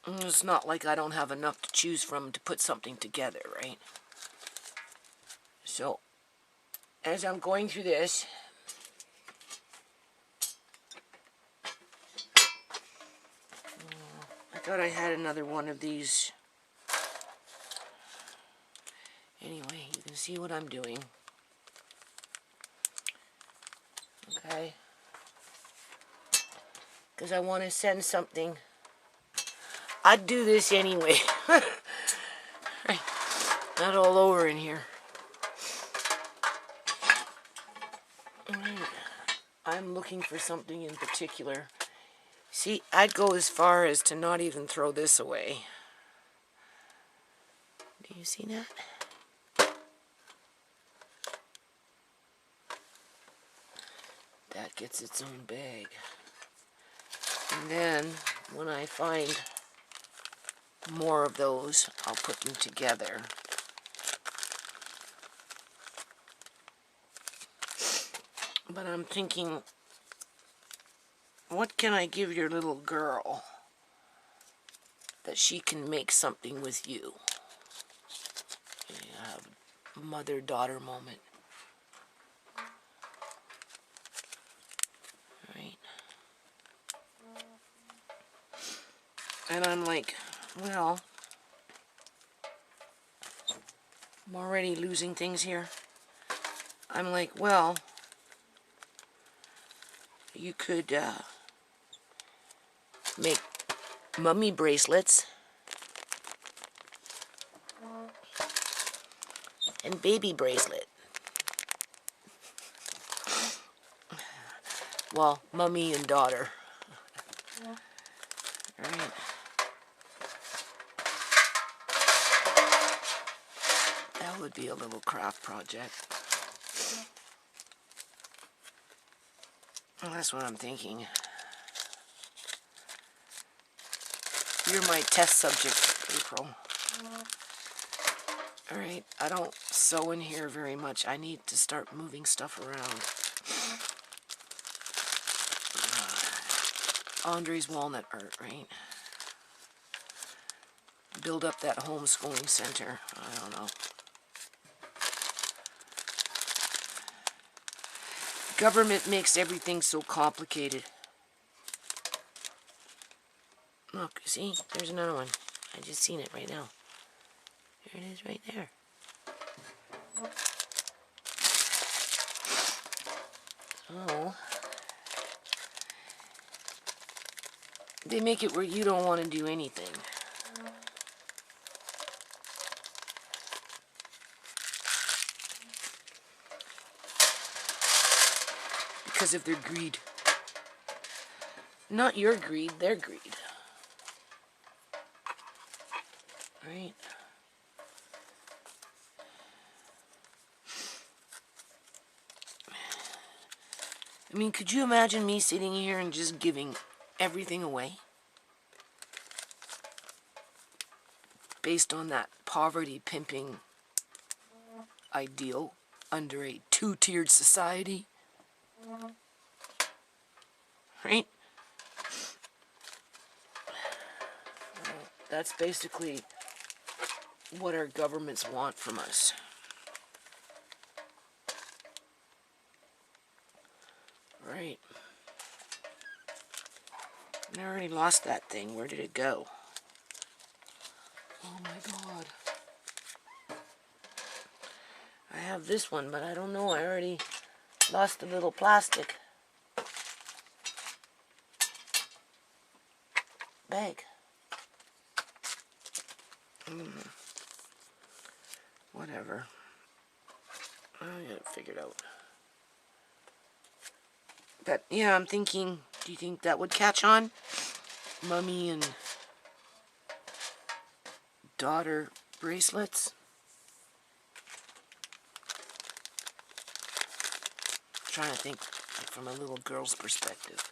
And it's not like I don't have enough to choose from to put something together, right? So, as I'm going through this, I thought I had another one of these. Anyway, you can see what I'm doing. Okay? Because I want to send something. I'd do this anyway. Right. Not all over in here. I'm looking for something in particular. See, I'd go as far as to not even throw this away. Do you see that? That gets its own bag. And then, when I find more of those, I'll put them together. But I'm thinking, what can I give your little girl that she can make something with you? You have a mother-daughter moment. Right? And I'm like, well, I'm already losing things here. I'm like, well, you could make mummy bracelets and baby bracelet. Well, mummy and daughter. Right. That would be a little craft project. Well, that's what I'm thinking. You're my test subject, April. Alright, I don't sew in here very much. I need to start moving stuff around. Andre's walnut art, right? Build up that homeschooling center. I don't know. Government makes everything so complicated. Look, see? There's another one. I just seen it right now. There it is right there. So, they make it where you don't want to do anything. Because of their greed. Not your greed, their greed. Right? I mean, could you imagine me sitting here and just giving everything away? Based on that poverty pimping ideal under a two-tiered society? right? That's basically what our governments want from us. Right. I already lost that thing. Where did it go? Oh my god. I have this one, but I don't know. I already lost the little plastic bag. Whatever. I got it figured out. But yeah, I'm thinking, do you think that would catch on? Mummy and daughter bracelets? I'm trying to think from a little girl's perspective.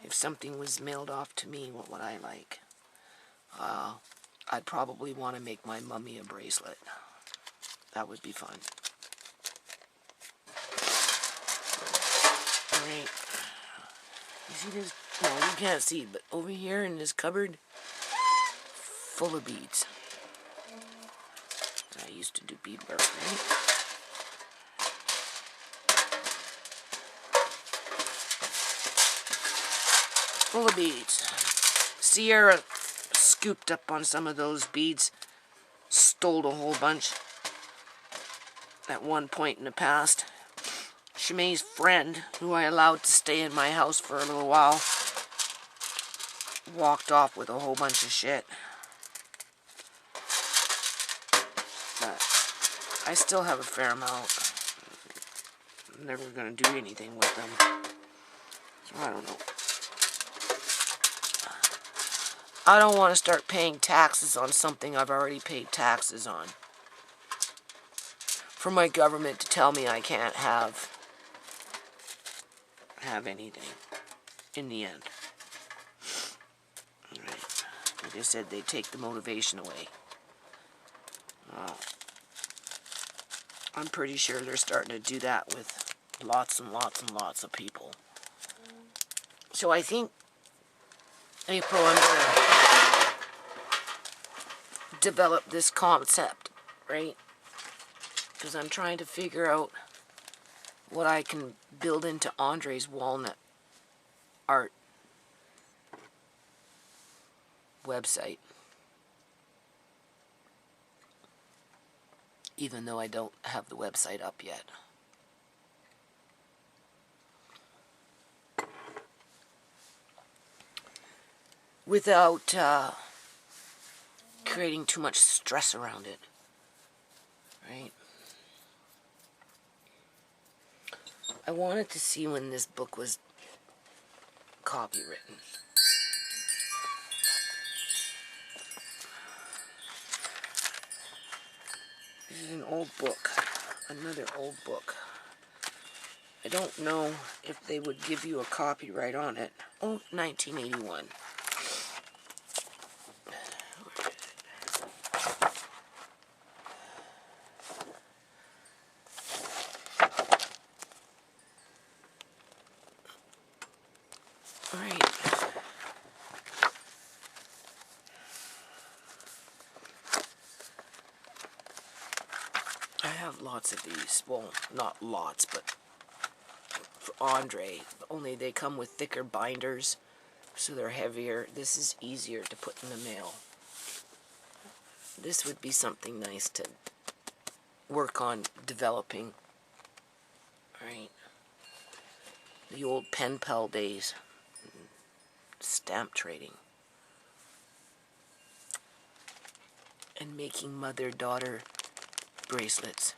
If something was mailed off to me, what would I like? I'd probably want to make my mummy a bracelet. That would be fun. Alright. You see this? No, you can't see, but over here in this cupboard, full of beads. I used to do beadwork, right? Full of beads. Ciera scooped up on some of those beads, stole a whole bunch at one point in the past. ShaMay's friend, who I allowed to stay in my house for a little while, walked off with a whole bunch of shit. But I still have a fair amount. I'm never going to do anything with them. So I don't know. I don't want to start paying taxes on something I've already paid taxes on. For my government to tell me I can't have anything in the end. Right. Like I said, they take the motivation away. I'm pretty sure they're starting to do that with lots and lots and lots of people. So I think April, I'm going to develop this concept, right? Because I'm trying to figure out what I can build into Andre's walnut art website. Even though I don't have the website up yet. Without creating too much stress around it. Right? I wanted to see when this book was copywritten. This is an old book. Another old book. I don't know if they would give you a copyright on it. Oh, 1981. Alright. I have lots of these. Well, not lots, but for Andre. Only they come with thicker binders, so they're heavier. This is easier to put in the mail. This would be something nice to work on developing. Right? The old pen pal days. Stamp trading. And making mother-daughter bracelets.